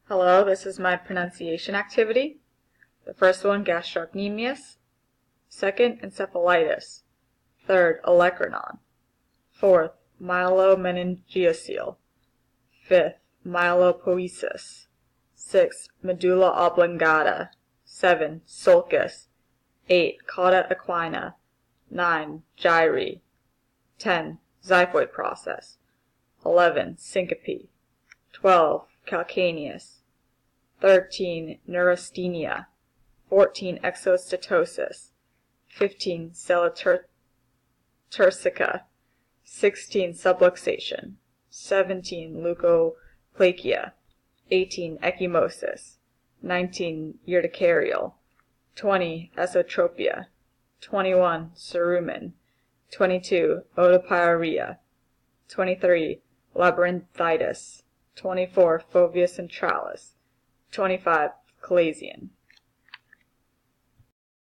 Hello, this is my pronunciation activity. The first one, gastrocnemius. Second, encephalitis. Third, olecranon. Fourth, myelomeningocele. Fifth, myelopoiesis. Sixth, medulla oblongata. 7, sulcus. 8, cauda equina. 9, gyri. 10, xiphoid process. 11, syncope. 12, calcaneus. 13, neurasthenia. 14, exostatosis. 15, selloturcica. 16, subluxation. 17, leukoplakia. 18, ecchymosis. 19, urticarial. 20, esotropia. 21, cerumen. 22, otopyuria. 23, labyrinthitis. 24, fovea centralis. 25, chalazion.